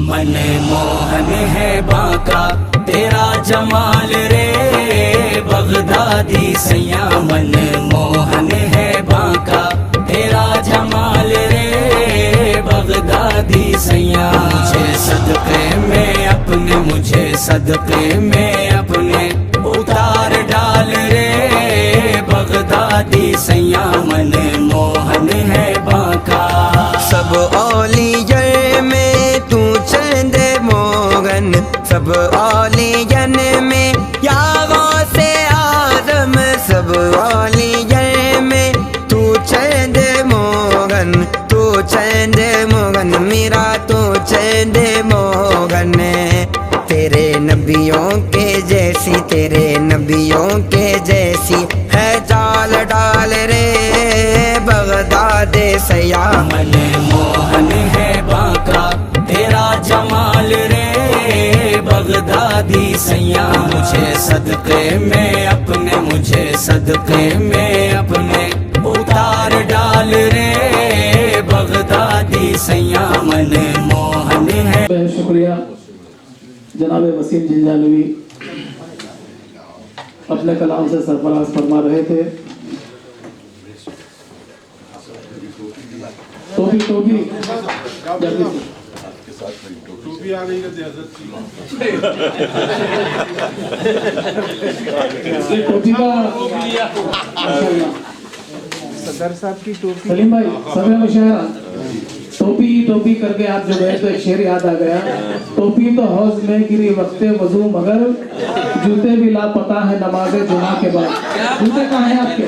मन मोहन है बांका तेरा जमाल रे बगदादी सैया मन मोहन है बांका तेरा जमाल रे बगदादी सैया मुझे सदके में अपने उतार डाल रे बगदादी सैया मन मोहन है बांका। सब औलियन में तू चंद मोहन, सब औलियन में या गौसे आज़म, सब औलियन में तू चंद मोहन, तू चंद मोहन मेरा तू चंद मोहन। तेरे नबियों के जैसी, तेरे नबियों के जैसी है चाल डाल रे बगदाद सैया मन मोहन है बांका तेरा जमाल रे बगदादी सैया मुझे सदके में अपने उतार डाल रे बगदादी सैया मन मोहन है। शुक्रिया जनाब वसीम जिंजालवी अपने कलाम से सरफराज फरमा रहे थे। टोपी टोपी टोपी आ गई टोपी का सदर साहब की टोपी। सलीम भाई समय मुशायरा टोपी टोपी करके आप जो गए तो एक शेर याद आ गया। टोपी तो हौज में गिरी वक्ते वजू मगर जूते भी लापता है नमाज़े जुमा के बाद। जूते कहाँ हैं आपके?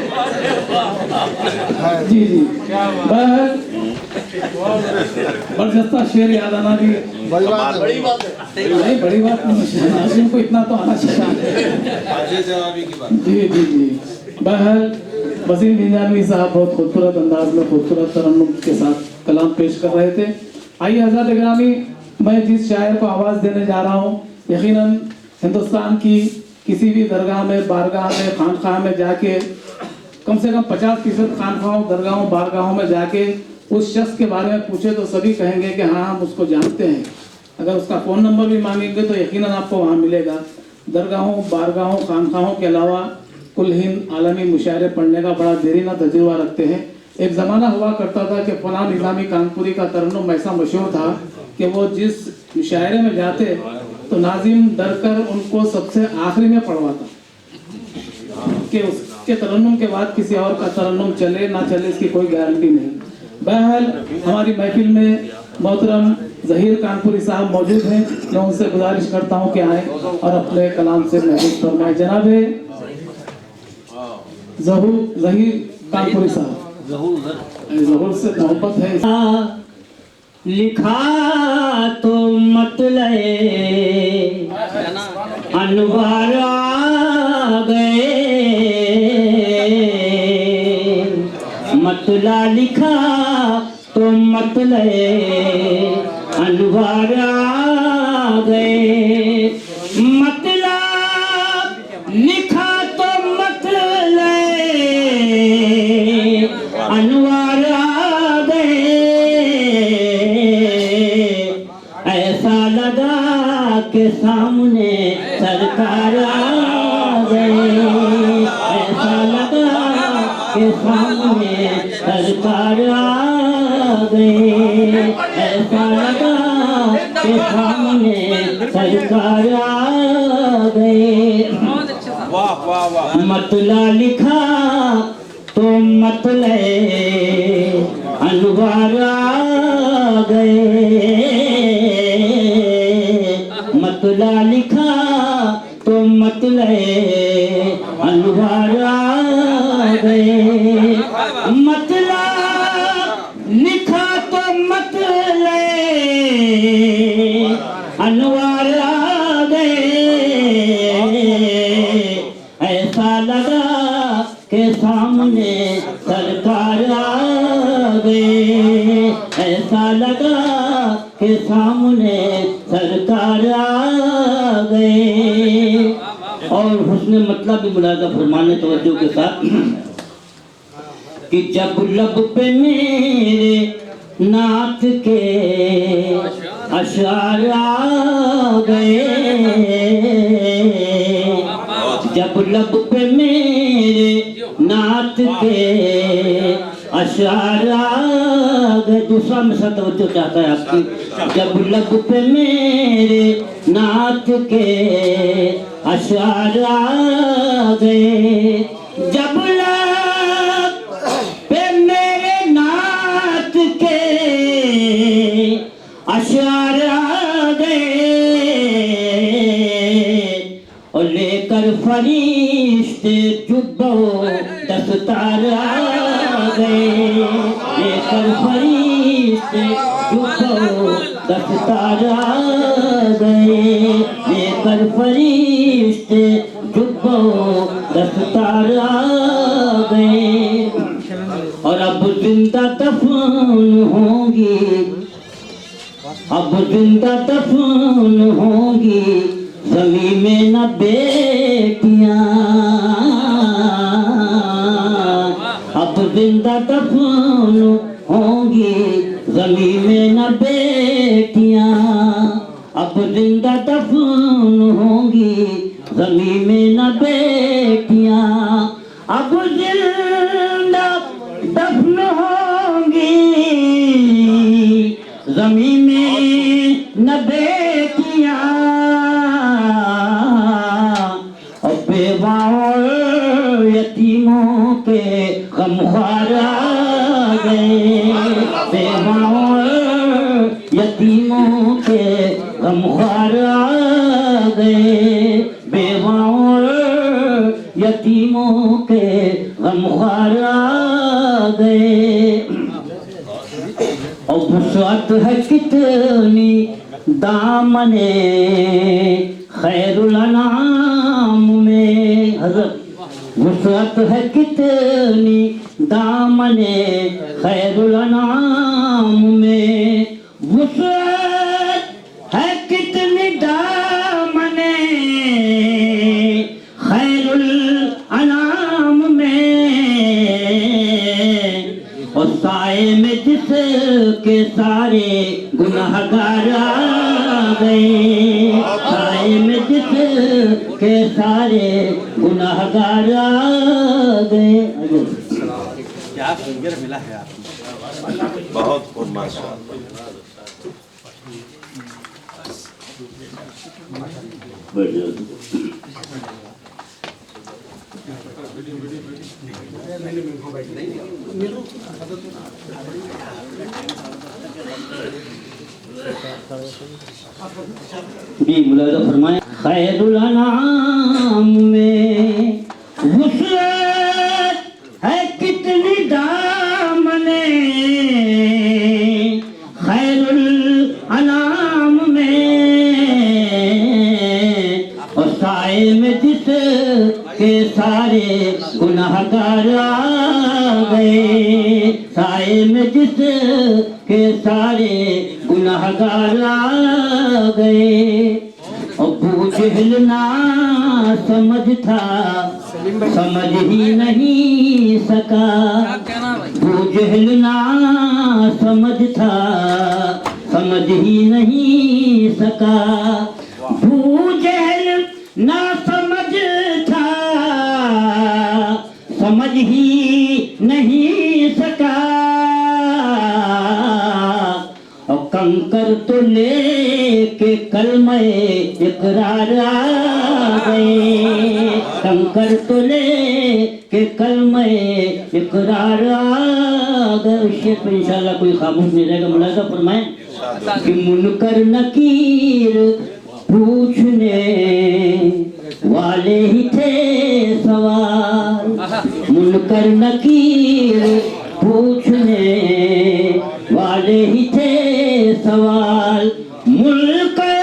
जी जी बरजस्ता शेर याद आना भी बड़ी बात नहीं, बड़ी बात नहीं को इतना तो आना चाहिए। जी जी जी बहरहाल वसीम जिंजालवी साहब बहुत खूबसूरत अंदाज में खूबसूरत तरन्नुम के साथ कलाम पेश कर रहे थे। आइए हज़रत गिरामी, मैं जिस शायर को आवाज़ देने जा रहा हूँ यकीनन हिंदुस्तान की किसी भी दरगाह में, बारगाह में, खानखाह में जाके कम से कम 50% खानखाहों, दरगाहों, बारगाहों में जाके उस शख्स के बारे में पूछे तो सभी कहेंगे कि हाँ हम उसको जानते हैं। अगर उसका फ़ोन नंबर भी मांगेंगे तो यकीनन आपको वहाँ मिलेगा। दरगाहों, बारगाहों, खानखाहों के अलावा कुल हिंद आलमी मुशायरे पढ़ने का बड़ा देरीना तजुर्बा रखते हैं। एक ज़माना हुआ करता था कि फ़लाँ निज़ामी कानपुरी का तरन्नुम ऐसा मशहूर था कि वो जिस मुशायरे में जाते तो नाज़िम डर कर उनको सबसे आखिरी में पढ़वाता कि उसके तरन्नुम के बाद किसी और का तरन्नुम चले ना चले इसकी कोई गारंटी नहीं। बहरहाल हमारी महफिल में मोहतरम ज़हीर कानपुरी साहब मौजूद हैं। मैं उनसे गुजारिश करता हूँ कि आए और अपने कलाम से महफिल फरमाएं। जनाब ज़हीर कानपुरी साहब, ज़हूर से मोहब्बत है। लिखा तो मतलब अनवार आ गए, मतला लिखा तो मतलब अनवार आ गए, मतला लिखा तो मतलब अनवार आ गए। ऐसा लगा के सामने सरकार आ गए, ऐसा लगा के सामने सरकार आ गए, ऐसा लगा के सामने सरकार आ गए। मतला लिखा तो मतलब अनवार आ गए, मतला लिखा तो मतलब अनवार आ गए, मतला लिखा तो मतलब अनवार आ गए। ऐसा लगा के सामने सरकार आ गए, ऐसा लगा के सामने सरकार आ गए। और हुस्न मतलब भी मुलाजा फरमाने तवज्जो के साथ कि जब लब पे मेरे नात के अशआर आ गए, जब लब पे मेरे नात के अशआर आ गए। दूसरा मिसरा तवज्जो चाहता है आपकी। जब लब पे मेरे नात के अशआर आ गए, जब लब पे मेरे नात के अशआर आ गए, और लेकर फरिश्ते जुब्बो दस्तार आ गए, लेकर फरिश्ते जुब्बो दस्तार आ गए, लेकर फरिश्ते जुब्बो दस्तार आ गए। और अब जिंदा दफन होंगी, अब जिंदा दफन होंगी ज़मीन में न बेटियां, अब जिंदा दफन होंगी ज़मीन में न बेटियां, अब जिंदा दफन होंगी ज़मीन में न बेटियां, अब जिंदा दफन होंगी ज़मीन में न बेटियां, और बेवाओं यतीमों के गमख्वार आ गए, बेवाओं यतीमों के गमख्वार आ गए, बेवाओं यतीमों के गमख्वार आ गए। और वुसअत है कितनी दामने खैरुल अनाम में, हज़रत वुसअत है कितनी दामने खैरुल अनाम में, वुसअत है कितनी दामने खैरुल अनाम में, और साए में जिसके सारे गुनाहगार आ गए, साए में जिसके सारे गुनाहगार आ गए। क्या फिंगर मिला है आपको, बहुत माशाअल्लाह। जी मुलाज़ा फरमाए, खैरुल अनाम में वुसअत है कितनी दामने खैरुल अनाम में, और साए में जिसके सारे गुनाहगार आ गए, साए में जिसके सारे गुनाहगार आ गए। अबू जहल ना समझ था, समझ ही नहीं सका, अबू जहल ना समझ था, समझ ही नहीं सका, अबू जहल ना समझ था, समझ ही नहीं सका, और कंकर तो लेके कलमे इकरार आ गए, कंकर तो लेके कलमे इकरार आ गए। उस शेर पे इंशाल्लाह कोई खामोश नहीं रहेगा। मुलाज़ा फरमाएं कि मुनकर नकीर पूछने वाले ही थे सवाल, मुनकर नकीर पूछने वाले ही थे सवाल, मुनकर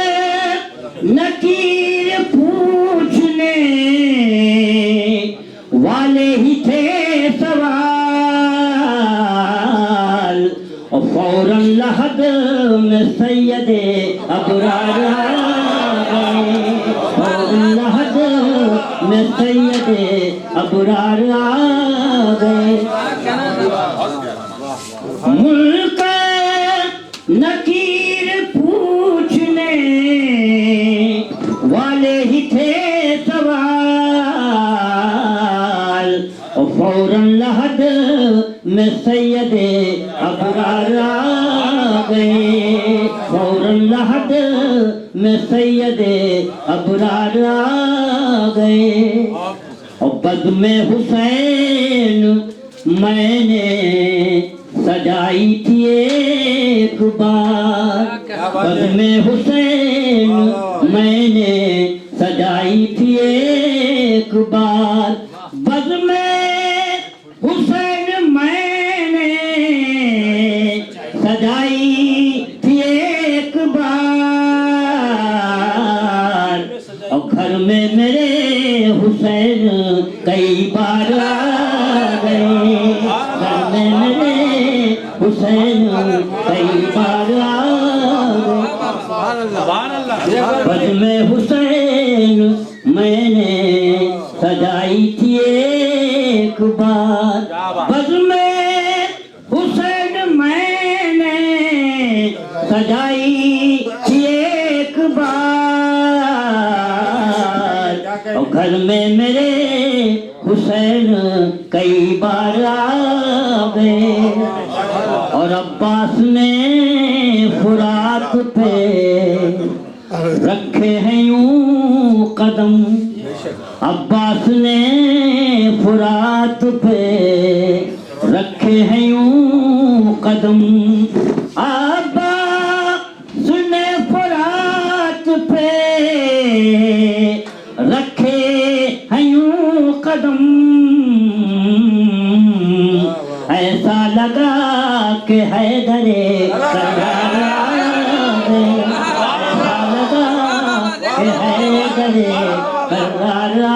नकीर पूछने वाले ही थे सवाल, और फौरन लहद में सैयदे अबरार आ गए, फौरन लहद में सैयदे अबरार आ गए। मुल्क नकीर फौरन लहद में सैयदे अबरार आ गए, फौरन लहद में सैयदे अबरार आ गए। और बज़्म हुसैन मैंने सजाई थी एक बार, बज़्म हुसैन मैंने सजाई थी एक बार, बज़्म हुसैन मैंने सजाई थी एक बार। और घर में मेरे हुसैन कई बार आ गए, घर में मेरे हुसैन कई बार आ गए। बज़्म हुसैन मैंने सजाई थी एक बार, बज़्म हुसैन मैंने सजाई थी एक बार। और घर में मेरे हुसैन कई बार आ गए। और अब्बास ने फुरात पे रखे हैं यूं कदम, अब्बास ने फुरात पे रखे हैं यूं कदम, अब्बास ने फुरात पे रखे हैं यूं कदम। ऐसा लगा कि हैदरे करार आ गए, ऐसा लगा कि हैदरे करार आ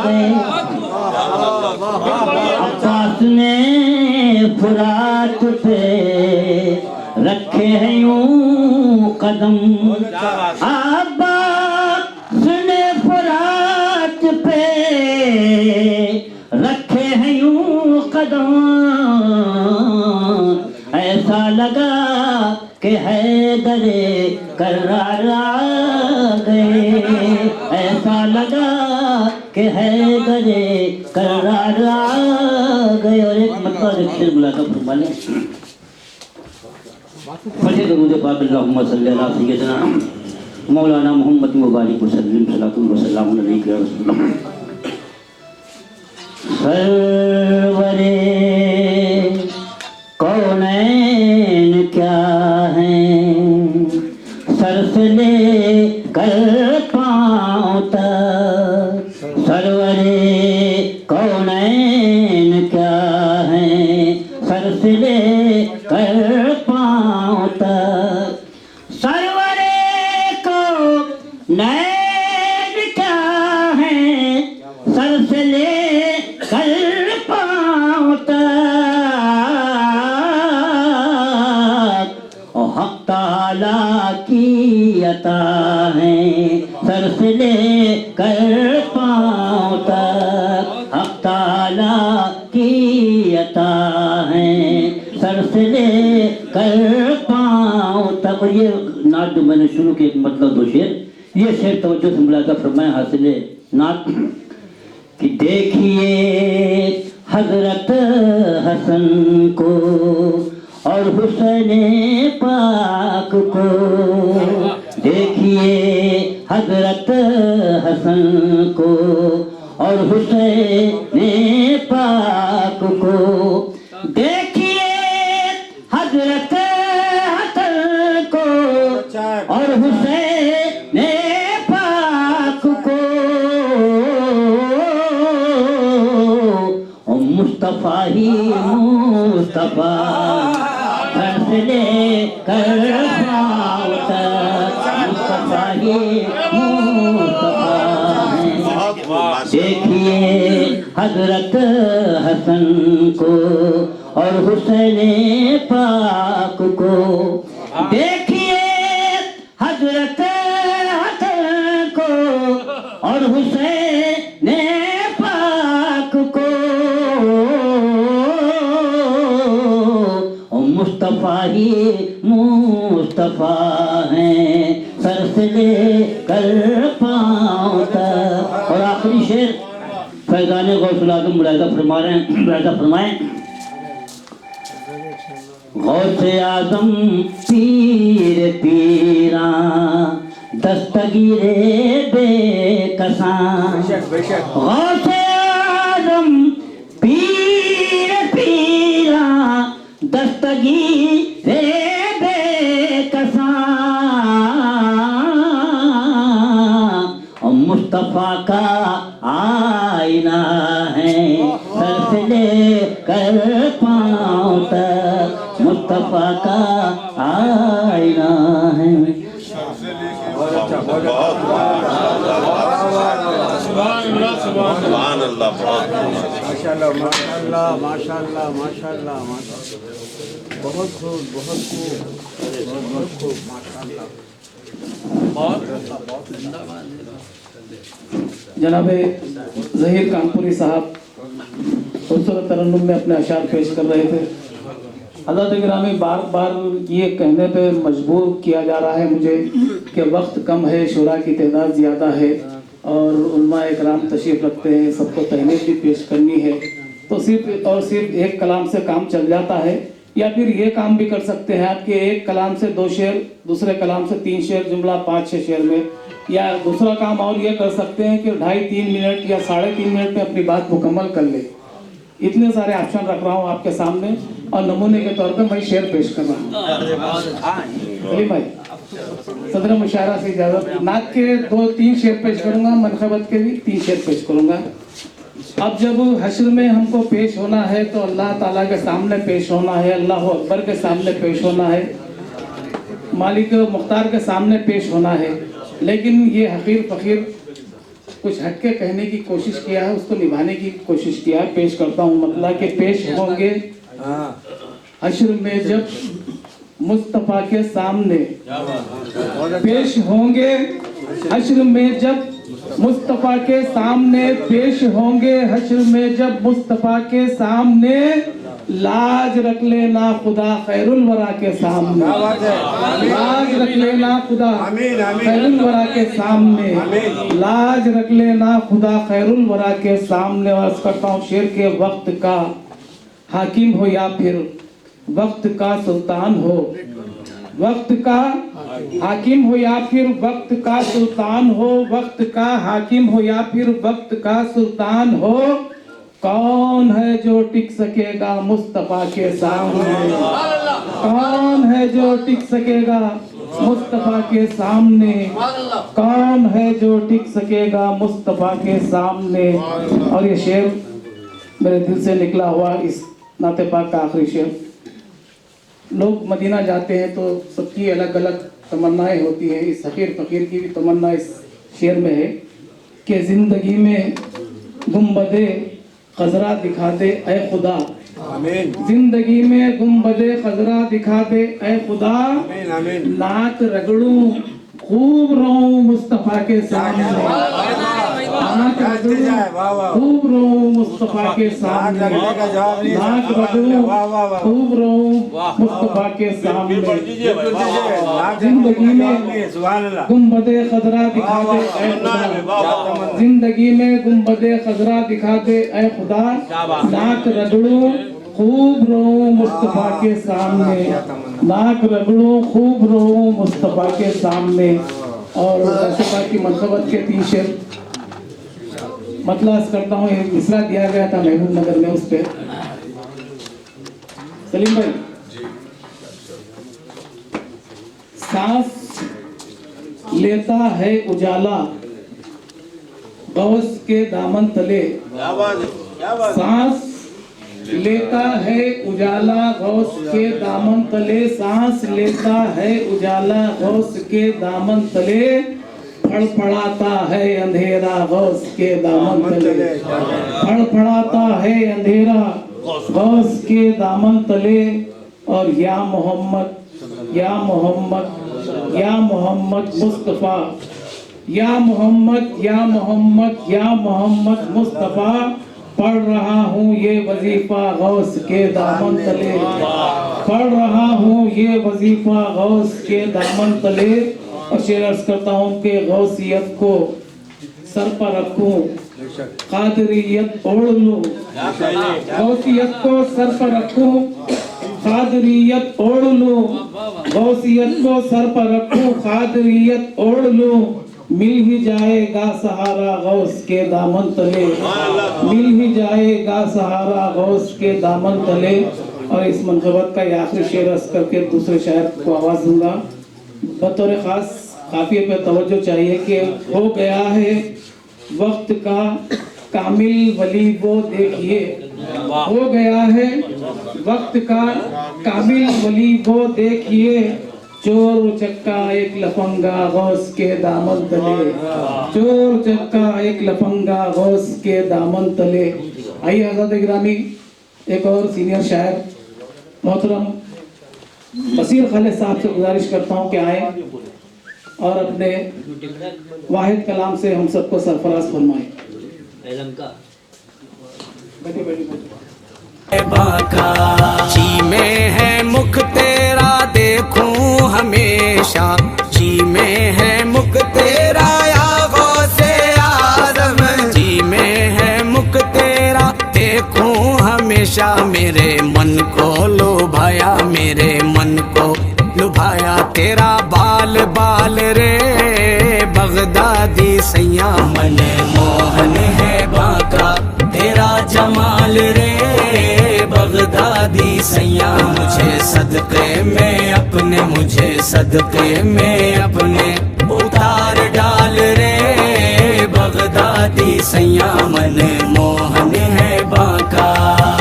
गए। अब्बास ने फुरात पे रखे हैं यूं कदम, अब्बास ने फुरात पे रखे हैं यूं कदम। ऐसा लगा कि हैदरे करार आ गए, ऐसा लगा कि हैदरे करार आ गए। और एक मतलब एक शेर बुला कर फरमाने पढ़े दरूद पाक अल्लाहुम्मा सल्ली अला सय्यिदना मौलाना मुहम्मद मुबारक वसल्लम सल्लल्लाहु अलैहि वसल्लम। सरवरे कौनैन क्या हैं, सर से ले कर पाँव तक, सरवरे कौनैन क्या हैं, सर से ले कर पाँव तक, सरवरे कौनैन क्या हैं, सर से ले कर पाँव तक। और हक़ ताला की अता है, सर से ले कर पाँव तक, हक़ ताला की अता है, सर से ले कर पाँव तक। और ये नात जो मैंने शुरू किया मतलब दो शेर, ये शेर तवज्जो से मुलाका फरमाए हासिल नात कि देखिए हजरत हसन को और हुसैन पाक को, देखिए हजरत हसन को और हुसैन पाक को, देखिए हजरत हसन को और हुसैन पाक को। मुस्तफा ही मुस्तफा फैसले कर पाँव तक, मुस्तफा ही मुस्तफा है। देखिए हजरत हसन को और हुसैन पाक को, देखिए हजरत हसन को और हुसैन पाक को। मुस्तफा ही मुस्तफा हैं, सर से ले कर पाँव तक। और आखिरी शेर फैजान गौसुल आज़म मुलाहिज़ा फरमा रहे हैं, मुलाहिज़ा फरमाएं। गौसे आज़म पीर पीरा दस्तगीरे बेकसां, गौसे आज़म पीर पीरा दस्तगीरे बेकसां, मुस्तफ़ा का आईना है सर से लेकर पाँव तक, मुस्तफ़ा का आईना है। सुभान अल्लाह। माशाल्लाह माशाल्लाह माशाल्लाह माशाल्लाह माशाल्लाह, बहुत खूब बहुत खूब बहुत खूब माशाल्लाह। जनाबे ज़हीर कानपुरी साहब खूबसूरत तरन्नुम में अपने अशार पेश कर रहे थे। हज़रत गिरामी बार बार ये कहने पे मजबूर किया जा रहा है मुझे कि वक्त कम है, शुरा की तादाद ज़्यादा है और उलमा इकराम तशरीफ़ रखते हैं, सबको तहनीत भी पेश करनी है, तो सिर्फ और सिर्फ एक कलाम से काम चल जाता है। या फिर ये काम भी कर सकते हैं आप कि एक कलाम से 2 शेर, दूसरे कलाम से 3 शेर, जुमला 5-6 शेर में, या दूसरा काम और ये कर सकते हैं कि 2.5-3 मिनट या 3.5 मिनट में अपनी बात मुकम्मल कर ले। इतने सारे ऑप्शन रख रहा हूँ आपके सामने और नमूने के तौर पे मैं शेर पेश कर रहा हूँ। अली भाई सदर मुशायरा से इजाज़त, नात के 2-3 शेर पेश करूँगा, मनखबत के भी 3 शेर पेश करूँगा। अब जब हश्र में हमको पेश होना है तो अल्लाह ताला के सामने पेश होना है, अल्लाह अकबर के सामने पेश होना है, मालिक मुख्तार के सामने पेश होना है। लेकिन ये हकीर फ़कीर कुछ हटके कहने की कोशिश किया है, उसको निभाने की कोशिश किया है। पेश करता हूँ, मतलब कि पेश होंगे हश्र में जब मुस्तफ़ा के सामने, पेश होंगे हश्र में जब मुस्तफ़ा के सामने, पेश होंगे हश्र में जब मुस्तफ़ा के सामने, लाज रख लेना खुदा खैरुल वरा के सामने, लाज रख लेना खुदा खैरुल वरा के सामने, लाज रख लेना खुदा खैरुल वरा के सामने। अर्ज करता हूँ शेर के वक्त का हाकिम हो या फिर वक्त का सुल्तान हो, वक्त का हाकिम हो या फिर वक्त का सुल्तान हो, वक्त का हाकिम हो या फिर वक्त का सुल्तान हो, कौन है जो टिक सकेगा मुस्तफ़ा के सामने, कौन है जो टिक सकेगा मुस्तफ़ा के सामने, कौन है जो टिक सकेगा मुस्तफ़ा के सामने। और ये शेर मेरे दिल से निकला हुआ इस नाते पाक का आखिरी शेर। लोग मदीना जाते हैं तो सबकी अलग अलग तमन्नाएं होती हैं। इस हकीर फ़कीर की भी तमन्ना इस शेर में है कि ज़िंदगी में गुंबदे खजरा दिखा दे ऐ खुदा, जिंदगी में गुंबदे खजरा दिखा दे ऐ खुदा, नाक रगड़ूं खूब रहूं मुस्तफ़ा के सामने, नाक रगड़ूं खूब रहूं मुस्तफ़ा के सामने, नाक रगड़ूं खूब रहूं मुस्तफ़ा के सामने। जिंदगी में गुंबदे खजरा दिखा दे ऐ खुदा, जिंदगी में गुंबदे खजरा दिखा दे ऐ खुदा, नाक रगड़ूं खूब रहूं मुस्तफ़ा के सामने, नाक रगड़ूं खूब रहूं मुस्तफ़ा के सामने। और मुस्तफ़ा की मनक़बत के 3 शेर मतलब करता हूँ। एक मिसरा दिया गया था महबूब नगर में, उस पे सलीम भाई, सांस लेता है उजाला गौस के दामन तले, सांस लेता है उजाला गौस के दामन तले, सांस लेता है उजाला गौस के दामन तले, फड़फड़ाता है अंधेरा गौस के दामन तले, फड़फड़ाता है अंधेरा गौस के दामन तले। और या मोहम्मद या मोहम्मद या मोहम्मद मुस्तफ़ा, या मोहम्मद या मोहम्मद या मोहम्मद मुस्तफ़ा, पढ़ रहा हूँ ये वजीफा गौस के दामन तले, पढ़ रहा हूँ ये वजीफा गौस के दामन तले। और शेर अर्ज करता हूँ कि गौसियत को सर पर रखूं, कादरियत ओढ़ लूं, गौसियत को सर पर रखूं, कादरियत ओढ़ लूं, गौसियत को सर पर रखूं, कादरियत ओढ़ लूं, मिल ही जाएगा सहारा गौस के दामन तले, मिल ही जाएगा सहारा गौस के दामन तले। और इस मनक़बत का ये आखिरी शेर अर्ज़ करके दूसरे शायर को आवाज़ दूंगा। बतौर ख़ास काफ़िए पे तवज्जो चाहिए कि हो गया है वक्त का कामिल वली वो देखिए, हो गया है वक्त का कामिल वली वो देखिए, चोर चक्का एक लफंगा गौस के दामन तले, चोर चक्का एक लफंगा गौस के दामन तले। आइए हज़रत गिरामी एक और सीनियर शायर मोहतरम बसीर खालिद साहब से गुजारिश करता हूँ कि आए और अपने वाहिद कलाम से हम सबको सरफराज फरमाएं। बैठे बैठे बाका जी में है मुख तेरा देखूं हमेशा, जी में है मुख तेरा या गौसे आज़म, जी में है मुख तेरा देखूं हमेशा, मेरे मन को लुभाया, मेरे मन को लुभाया तेरा बाल बाल रे बगदादी सैया, मन मोहन है बाका तेरा जमाल रे बगदादी सैया, मुझे सदक़े में अपने, मुझे सदक़े में अपने उतार डाल रे बगदादी सैया, मन मोहन है बाका।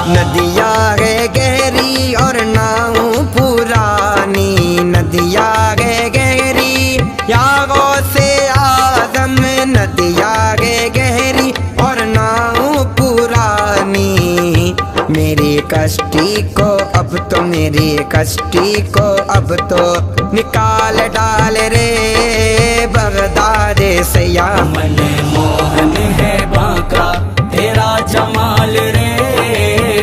नदिया है गहरी और नाव पुरानी, नदिया है गहरी या गौसे आज़म, नदिया है गहरी और नाव पुरानी, मेरी कश्ती को अब तो, मेरी कश्ती को अब तो निकाल डाल रे बगदाद सैया, मन मोहन है बाका तेरा जमाल रे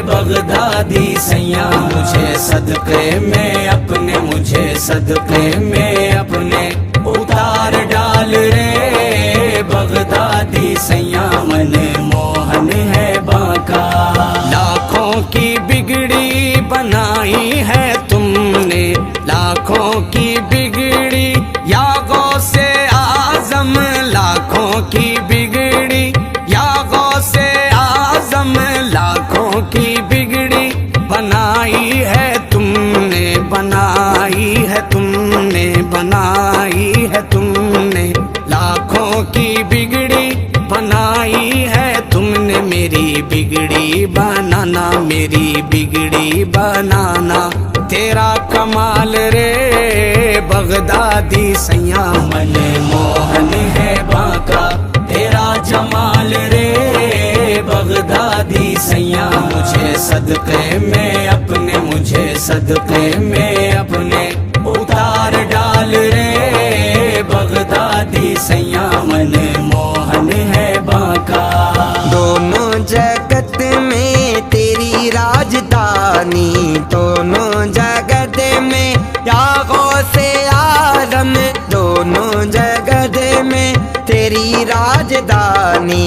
बगदादी सैया, मुझे सदक़े में अपने, मुझे सदक़े में अपने उतार डाल रे बगदादी सैया, मन मोहन है बाका। लाखों की बिगड़ी बनाई है तुमने, लाखों की बिगड़ी या गौसे आज़म, लाखों की बिगड़ी या गौसे आज़म, लाखों की बिगड़ी बनाई है तुमने, बनाई है तुमने, बनाई है तुमने, लाखों की बिगड़ी बनाई है तुमने, मेरी बिगड़ी बनाना, मेरी बिगड़ी बनाना तेरा कमाल रे बगदादी सैया, मन मोहन है बाका तेरा जमाल रे बगदादी सैया, मुझे सदक़े में अपने, मुझे सदक़े में अपने उतार डाल रे बगदादी सैया, मन मोहन है बाका। दोनों जगत में तेरी राजधानी, दोनों जगत में या गौसे आज़म, दोनों जगत में तेरी राजधानी।